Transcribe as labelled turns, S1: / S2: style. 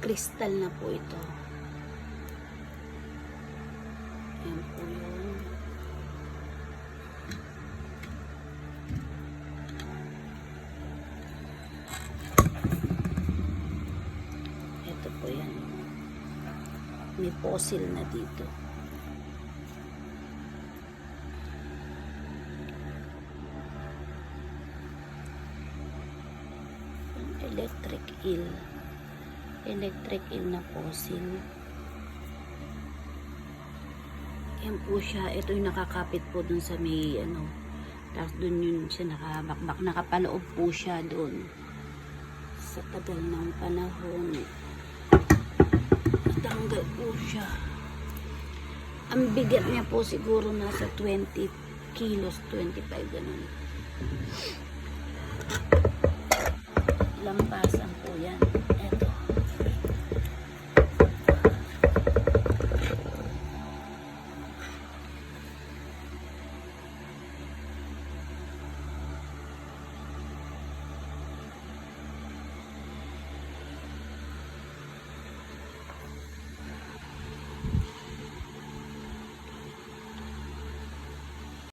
S1: Crystal na po ito. Ayan po yun. Ito po yan. May fossil na dito. Electric eel. Electric eel na fossil. Yan po siya. Ito yung nakakapit po dun sa may ano. Tapos dun yun siya nakabakbak. Nakapaloob po siya dun. Sa tagal ng panahon. Natanggal po siya. Ang bigat niya po siguro nasa 20 kilos, 25 ganun. Lampasan po yan.